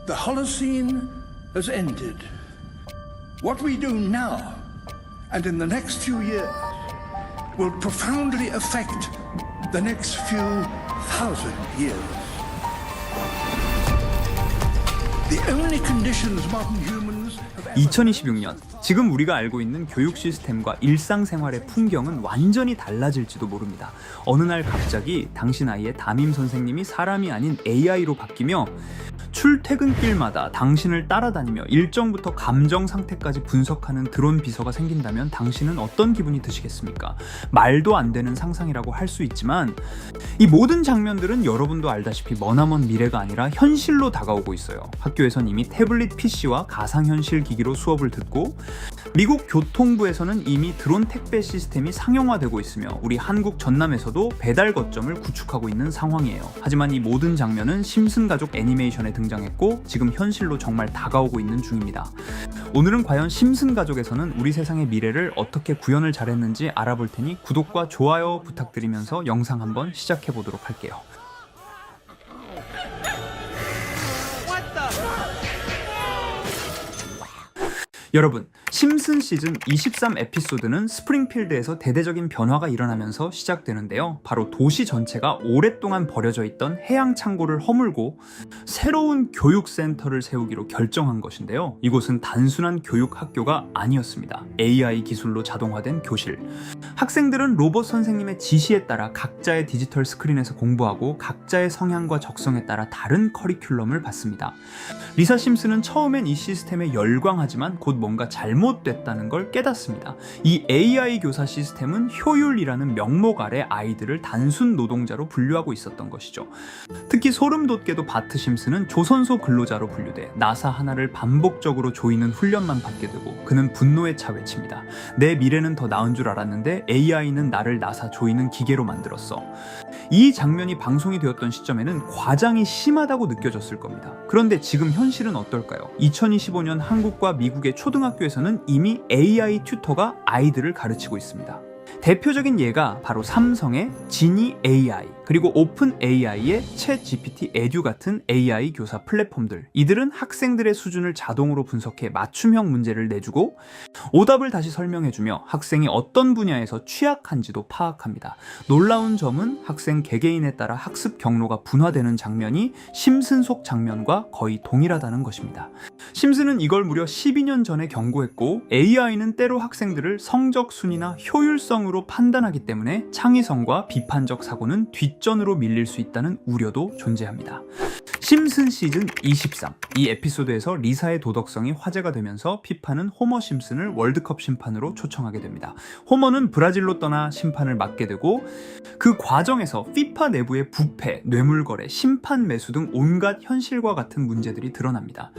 The Holocene has ended. What we do now and in the next few years will profoundly affect the next few thousand years. The only conditions modern humans have ever 2026년 지금 우리가 알고 있는 교육 시스템과 일상생활의 풍경은 완전히 달라질지도 모릅니다. 어느 날 갑자기 당신 아이의 담임 선생님이 사람이 아닌 AI로 바뀌며 출퇴근길마다 당신을 따라다니며 일정부터 감정 상태까지 분석하는 드론 비서가 생긴다면 당신은 어떤 기분이 드시겠습니까? 말도 안 되는 상상이라고 할 수 있지만 이 모든 장면들은 여러분도 알다시피 머나먼 미래가 아니라 현실로 다가오고 있어요. 학교에선 이미 태블릿 PC와 가상현실 기기로 수업을 듣고 미국 교통부에서는 이미 드론 택배 시스템이 상용화되고 있으며 우리 한국 전남에서도 배달 거점을 구축하고 있는 상황이에요. 하지만 이 모든 장면은 심슨 가족 애니메이션에 등장했고 지금 현실로 정말 다가오고 있는 중입니다. 오늘은 과연 심슨 가족에서는 우리 세상의 미래를 어떻게 구현을 잘했는지 알아볼 테니 구독과 좋아요 부탁드리면서 영상 한번 시작해 보도록 할게요. 여러분, 심슨 시즌 23 에피소드는 스프링필드에서 대대적인 변화가 일어나면서 시작되는데요. 바로 도시 전체가 오랫동안 버려져 있던 해양 창고를 허물고 새로운 교육센터를 세우기로 결정한 것인데요. 이곳은 단순한 교육 학교가 아니었습니다. AI 기술로 자동화된 교실. 학생들은 로봇 선생님의 지시에 따라 각자의 디지털 스크린에서 공부하고 각자의 성향과 적성에 따라 다른 커리큘럼을 받습니다. 리사 심슨은 처음엔 이 시스템에 열광하지만 곧 뭔가 잘못됐다는 걸 깨닫습니다. 이 AI 교사 시스템은 효율이라는 명목 아래 아이들을 단순 노동자로 분류하고 있었던 것이죠. 특히 소름 돋게도 바트 심슨은 조선소 근로자로 분류돼 나사 하나를 반복적으로 조이는 훈련만 받게 되고 그는 분노에 차 외칩니다. 내 미래는 더 나은 줄 알았는데 AI는 나를 나사 조이는 기계로 만들었어. 이 장면이 방송이 되었던 시점에는 과장이 심하다고 느껴졌을 겁니다. 그런데 지금 현실은 어떨까요? 2025년 한국과 미국의 초등학교에서는 이미 AI 튜터가 아이들을 가르치고 있습니다. 대표적인 예가 바로 삼성의 지니 AI 그리고 오픈 AI의 챗 GPT 에듀 같은 AI 교사 플랫폼들. 이들은 학생들의 수준을 자동으로 분석해 맞춤형 문제를 내주고 오답을 다시 설명해주며 학생이 어떤 분야에서 취약한지도 파악합니다. 놀라운 점은 학생 개개인에 따라 학습 경로가 분화되는 장면이 심슨 속 장면과 거의 동일하다는 것입니다. 심슨은 이걸 무려 12년 전에 경고했고 AI는 때로 학생들을 성적 순위나 효율성으로 판단하기 때문에 창의성과 비판적 사고는 뒷전으로 밀릴 수 있다는 우려도 존재합니다. 심슨 시즌 23. 이 에피소드에서 리사의 도덕성이 화제가 되면서 피파는 호머 심슨을 월드컵 심판으로 초청하게 됩니다. 호머는 브라질로 떠나 심판을 맡게 되고 그 과정에서 피파 내부의 부패, 뇌물거래, 심판 매수 등 온갖 현실과 같은 문제들이 드러납니다.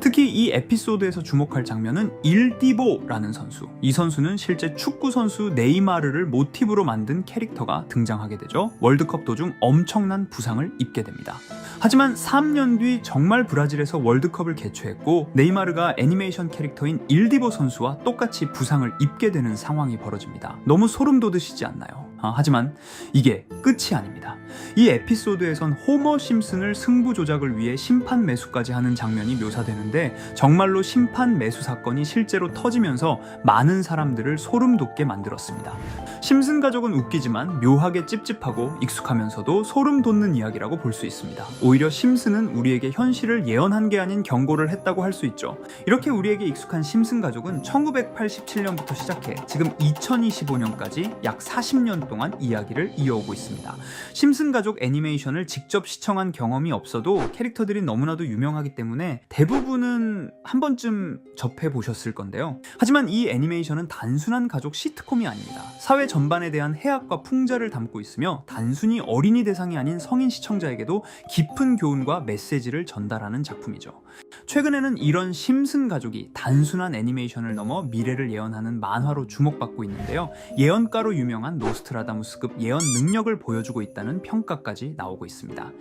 특히 이 에피소드에서 주목할 장면은 일디보라는 선수. 이 선수는 실제 축구 선수 네이마르를 모티브로 만든 캐릭터가 등장하게 되죠. 월드컵 도중 엄청난 부상을 입게 됩니다. 하지만 3년 뒤 정말 브라질에서 월드컵을 개최했고 네이마르가 애니메이션 캐릭터인 일디보 선수와 똑같이 부상을 입게 되는 상황이 벌어집니다. 너무 소름 돋으시지 않나요? 하지만 이게 끝이 아닙니다. 이 에피소드에선 호머 심슨을 승부 조작을 위해 심판 매수까지 하는 장면이 묘사되는데 정말로 심판 매수 사건이 실제로 터지면서 많은 사람들을 소름 돋게 만들었습니다. 심슨 가족은 웃기지만 묘하게 찝찝하고 익숙하면서도 소름 돋는 이야기라고 볼 수 있습니다. 오히려 심슨은 우리에게 현실을 예언한 게 아닌 경고를 했다고 할 수 있죠. 이렇게 우리에게 익숙한 심슨 가족은 1987년부터 시작해 지금 2025년까지 약 40년 동안 이야기를 이어오고 있습니다. 심슨 가족 애니메이션을 직접 시청한 경험이 없어도 캐릭터들이 너무나도 유명하기 때문에 대부분은 한 번쯤 접해보셨을 건데요. 하지만 이 애니메이션은 단순한 가족 시트콤이 아닙니다. 사회 전반에 대한 해악과 풍자를 담고 있으며 단순히 어린이 대상이 아닌 성인 시청자에게도 깊은 교훈과 메시지를 전달하는 작품이죠. 최근에는 이런 심슨 가족이 단순한 애니메이션을 넘어 미래를 예언하는 만화로 주목받고 있는데요. 예언가로 유명한 노스트라다무스급 예언 능력을 보여주고 있다는 평가까지 나오고 있습니다.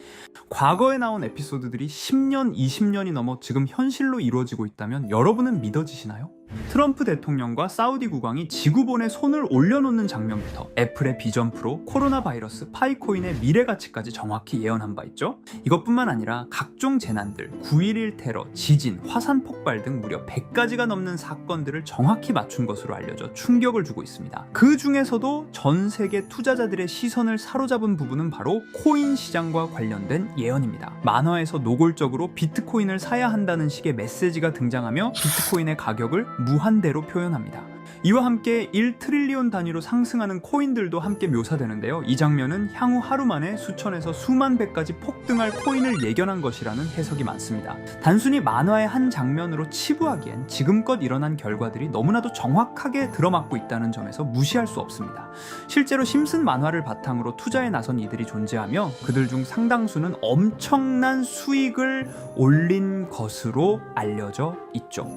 과거에 나온 에피소드들이 10년, 20년이 넘어 지금 현실로 이루어지고 있다면 여러분은 믿어지시나요? 트럼프 대통령과 사우디 국왕이 지구본에 손을 올려놓는 장면부터 애플의 비전 프로, 코로나 바이러스, 파이코인의 미래 가치까지 정확히 예언한 바 있죠. 이것뿐만 아니라 각종 재난들, 9.11 테러, 지진, 화산 폭발 등 무려 100가지가 넘는 사건들을 정확히 맞춘 것으로 알려져 충격을 주고 있습니다. 그 중에서도 전 세계 투자자들의 시선을 사로잡은 부분은 바로 코인 시장과 관련된 예언입니다. 만화에서 노골적으로 비트코인을 사야 한다는 식의 메시지가 등장하며 비트코인의 가격을 무한대로 표현합니다. 이와 함께 1트릴리온 단위로 상승하는 코인들도 함께 묘사되는데요. 이 장면은 향후 하루 만에 수천에서 수만 배까지 폭등할 코인을 예견한 것이라는 해석이 많습니다. 단순히 만화의 한 장면으로 치부하기엔 지금껏 일어난 결과들이 너무나도 정확하게 들어맞고 있다는 점에서 무시할 수 없습니다. 실제로 심슨 만화를 바탕으로 투자에 나선 이들이 존재하며 그들 중 상당수는 엄청난 수익을 올린 것으로 알려져 있죠.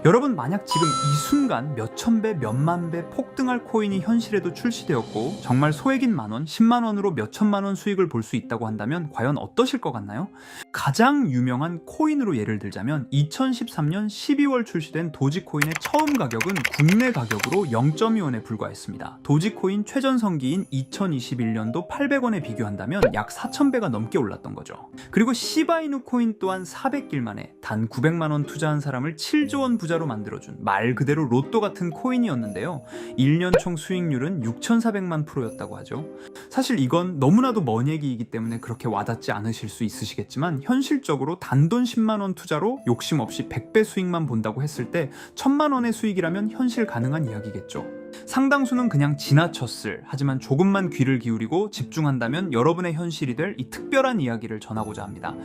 여러분, 만약 지금 이 순간 몇천 배, 몇만 배 폭등할 코인이 현실에도 출시되었고 정말 소액인 만원, 10만원으로 몇천만원 수익을 볼 수 있다고 한다면 과연 어떠실 것 같나요? 가장 유명한 코인으로 예를 들자면 2013년 12월 출시된 도지코인의 처음 가격은 국내 가격으로 0.2원에 불과했습니다. 도지코인 최전성기인 2021년도 800원에 비교한다면 약 4,000배가 넘게 올랐던 거죠. 그리고 시바이누 코인 또한 400길 만에 단 900만원 투자한 사람을 7조 원 부자로 만들어준 말 그대로 로또 같은 코인이었는데요. 1년 총 수익률은 6,400만 %였다고 하죠. 사실 이건 너무나도 먼 얘기이기 때문에 그렇게 와닿지 않으실 수 있으시겠지만 현실적으로 단돈 10만원 투자로 욕심 없이 100배 수익만 본다고 했을 때 1,000만원의 수익이라면 현실 가능한 이야기겠죠. 상당수는 그냥 지나쳤을, 하지만 조금만 귀를 기울이고 집중한다면 여러분의 현실이 될 이 특별한 이야기를 전하고자 합니다.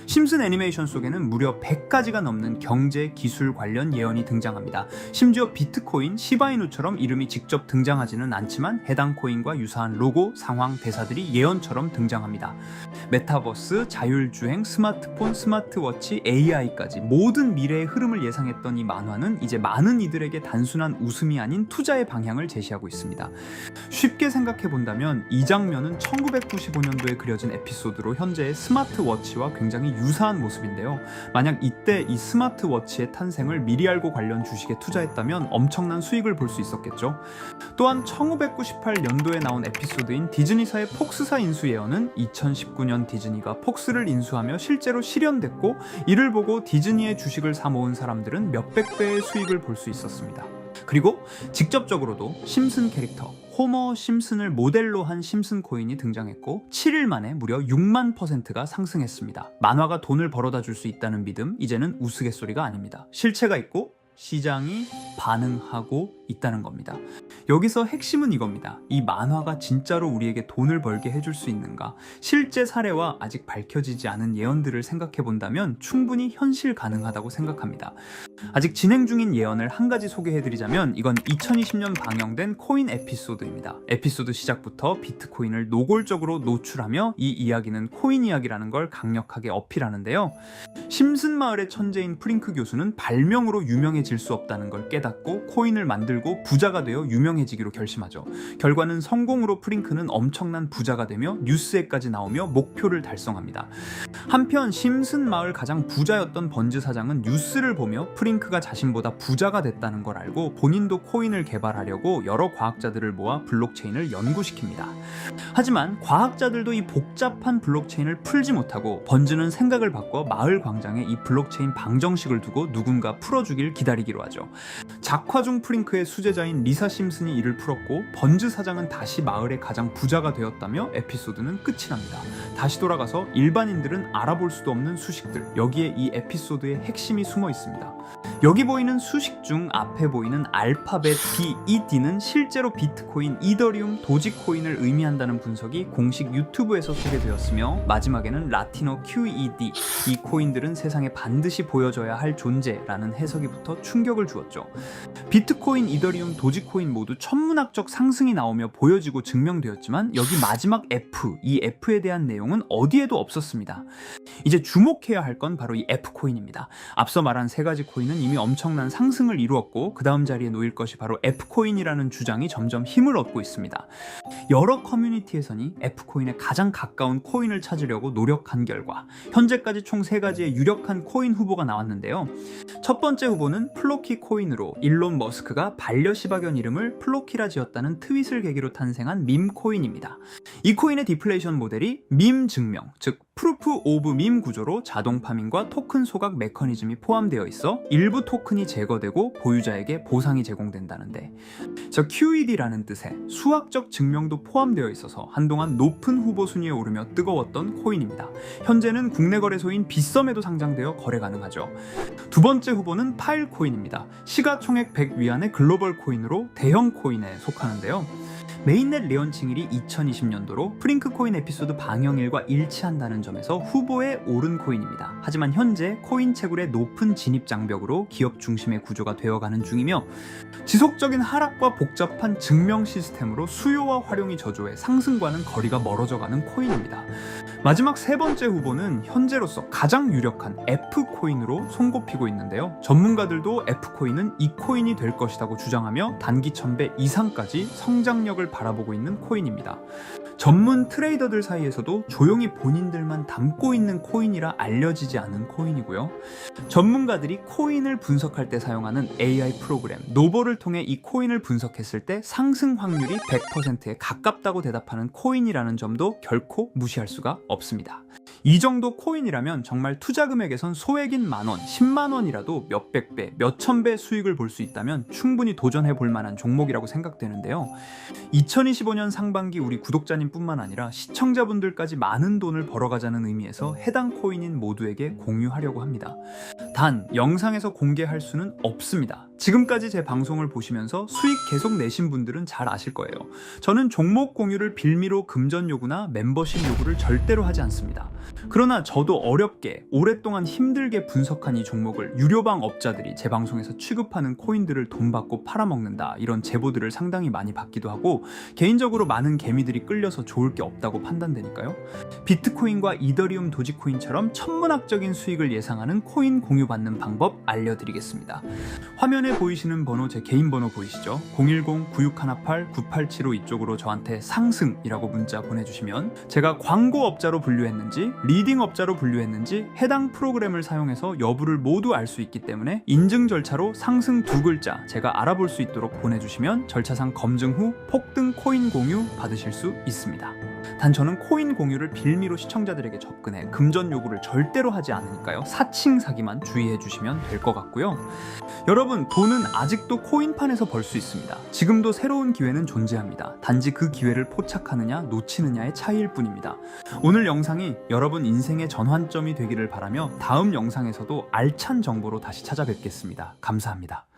심슨 애니메이션 속에는 무려 100가지가 넘는 경제, 기술 관련 예언이 등장합니다. 심지어 비트코인, 시바이누처럼 이름이 직접 등장하지는 않지만 해당 코인과 유사한 로고, 상황, 대사들이 예언처럼 등장합니다. 메타버스, 자율주행, 스마트폰, 스마트워치, AI까지 모든 미래의 흐름을 예상했던 이 만화는 이제 많은 이들에게 단순한 웃음이 아닌 투자의 방향을 제시하고 있습니다. 쉽게 생각해 본다면 이 장면은 1995년도에 그려진 에피소드로 현재의 스마트워치와 굉장히 유사한 모습인데요. 만약 이때 이 스마트워치의 탄생을 미리 알고 관련 주식에 투자했다면 엄청난 수익을 볼 수 있었겠죠. 또한 1998년도에 나온 에피소드인 디즈니사의 폭스사 인수 예언은 2019년 디즈니가 폭스를 인수하며 실제로 실현됐고, 이를 보고 디즈니의 주식을 사 모은 사람들은 몇백 배의 수익을 볼 수 있었습니다. 그리고 직접적으로도 심슨 캐릭터 호머 심슨을 모델로 한 심슨 코인이 등장했고 7일 만에 무려 6만 %가 상승했습니다. 만화가 돈을 벌어다 줄 수 있다는 믿음, 이제는 우스갯소리가 아닙니다. 실체가 있고 시장이 반응하고 있다는 겁니다. 여기서 핵심은 이겁니다. 이 만화가 진짜로 우리에게 돈을 벌게 해줄 수 있는가? 실제 사례와 아직 밝혀지지 않은 예언들을 생각해 본다면 충분히 현실 가능하다고 생각합니다. 아직 진행 중인 예언을 한 가지 소개해드리자면 이건 2020년 방영된 코인 에피소드입니다. 에피소드 시작부터 비트코인을 노골적으로 노출하며 이 이야기는 코인 이야기라는 걸 강력하게 어필하는데요. 심슨 마을의 천재인 프링크 교수는 발명으로 유명해질 수 없다는 걸 깨닫고 코인을 만들고 부자가 되어 유명해지기로 결심하죠. 결과는 성공으로 프링크는 엄청난 부자가 되며 뉴스에까지 나오며 목표를 달성합니다. 한편 심슨 마을 가장 부자였던 번즈 사장은 뉴스를 보며 프링크가 자신보다 부자가 됐다는 걸 알고 본인도 코인을 개발하려고 여러 과학자들을 모아 블록체인을 연구시킵니다. 하지만 과학자들도 이 복잡한 블록체인을 풀지 못하고 번즈는 생각을 바꿔 마을 광장에 이 블록체인 방정식을 두고 누군가 풀어주길 기다리기로 하죠. 작화 중 프링크의 수제자인 리사 심슨이 이를 풀었고 번즈 사장은 다시 마을의 가장 부자가 되었다며 에피소드는 끝이 납니다. 다시 돌아가서 일반인들은 알아볼 수도 없는 수식들, 여기에 이 에피소드의 핵심이 숨어 있습니다. 여기 보이는 수식 중 앞에 보이는 알파벳 B, 이 D는 실제로 비트코인, 이더리움, 도지코인을 의미한다는 분석이 공식 유튜브에서 소개되었으며 마지막에는 라틴어 QED, 이 코인들은 세상에 반드시 보여줘야 할 존재라는 해석이 붙어 충격을 주었죠. 비트코인, 이더리움, 도지코인 모두 천문학적 상승이 나오며 보여지고 증명되었지만 여기 마지막 F, 이 F에 대한 내용은 어디에도 없었습니다. 이제 주목해야 할 건 바로 이 F코인입니다. 앞서 말한 세 가지 코인은 이미 이미 엄청난 상승을 이루었고 그 다음 자리에 놓일 것이 바로 F코인이라는 주장이 점점 힘을 얻고 있습니다. 여러 커뮤니티에서는 F코인에 가장 가까운 코인을 찾으려고 노력한 결과 현재까지 총 3가지의 유력한 코인 후보가 나왔는데요. 첫 번째 후보는 플로키 코인으로 일론 머스크가 반려시바견 이름을 플로키라 지었다는 트윗을 계기로 탄생한 밈 코인입니다. 이 코인의 디플레이션 모델이 밈 증명, 즉 프루프 오브 밈 구조로 자동 파밍과 토큰 소각 메커니즘이 포함되어 있어 일부 토큰이 제거되고 보유자에게 보상이 제공된다는데, 저 QED라는 뜻의 수학적 증명도 포함되어 있어서 한동안 높은 후보 순위에 오르며 뜨거웠던 코인입니다. 현재는 국내 거래소인 빗썸에도 상장되어 거래 가능하죠. 두 번째 후보는 파일 코인입니다. 시가총액 100 위안의 글로벌 코인으로 대형 코인에 속하는데요. 메인넷 레언칭일이 2020년도로 프링크 코인 에피소드 방영일과 일치한다는 점에서 후보에 오른 코인입니다. 하지만 현재 코인 채굴의 높은 진입 장벽으로 기업 중심의 구조가 되어가는 중이며 지속적인 하락과 복잡한 증명 시스템으로 수요와 활용이 저조해 상승과는 거리가 멀어져가는 코인입니다. 마지막 세 번째 후보는 현재로서 가장 유력한 F코인으로 손꼽히고 있는데요. 전문가들도 F코인은 이 코인이 될 것이라고 주장하며 단기 1000배 이상까지 성장력을 바라보고 있는 코인입니다. 전문 트레이더들 사이에서도 조용히 본인들만 담고 있는 코인이라 알려지지 않은 코인이고요. 전문가들이 코인을 분석할 때 사용하는 AI 프로그램 노보를 통해 이 코인을 분석했을 때 상승 확률이 100%에 가깝다고 대답하는 코인이라는 점도 결코 무시할 수가 없습니다. 이 정도 코인이라면 정말 투자 금액에선 소액인 만원, 10만원이라도 몇백 배, 몇천 배 수익을 볼 수 있다면 충분히 도전해 볼 만한 종목이라고 생각되는데요. 2025년 상반기 우리 구독자님 뿐만 아니라 시청자분들까지 많은 돈을 벌어가자는 의미에서 해당 코인인 모두에게 공유하려고 합니다. 단 영상에서 공개할 수는 없습니다. 지금까지 제 방송을 보시면서 수익 계속 내신 분들은 잘 아실 거예요. 저는 종목 공유를 빌미로 금전 요구나 멤버십 요구를 절대로 하지 않습니다. 그러나 저도 어렵게 오랫동안 힘들게 분석한 이 종목을 유료방 업자들이 제 방송에서 취급하는 코인들을 돈 받고 팔아먹는다, 이런 제보들을 상당히 많이 받기도 하고 개인적으로 많은 개미들이 끌려서 좋을 게 없다고 판단되니까요. 비트코인과 이더리움 도지코인처럼 천문학적인 수익을 예상하는 코인 공유받는 방법 알려드리겠습니다. 화면에 보이시는 번호 제 개인 번호 보이시죠? 010-9618-9875 이쪽으로 저한테 상승이라고 문자 보내주시면 제가 광고업자로 분류했는지 리딩업자로 분류했는지 해당 프로그램을 사용해서 여부를 모두 알 수 있기 때문에 인증 절차로 상승 2글자 제가 알아볼 수 있도록 보내주시면 절차상 검증 후 폭등 코인 공유 받으실 수 있습니다. 단 저는 코인 공유를 빌미로 시청자들에게 접근해 금전 요구를 절대로 하지 않으니까요. 사칭 사기만 주의해 주시면 될 것 같고요. 여러분, 돈은 아직도 코인판에서 벌 수 있습니다. 지금도 새로운 기회는 존재합니다. 단지 그 기회를 포착하느냐 놓치느냐의 차이일 뿐입니다. 오늘 영상이 여러분 인생의 전환점이 되기를 바라며 다음 영상에서도 알찬 정보로 다시 찾아뵙겠습니다. 감사합니다.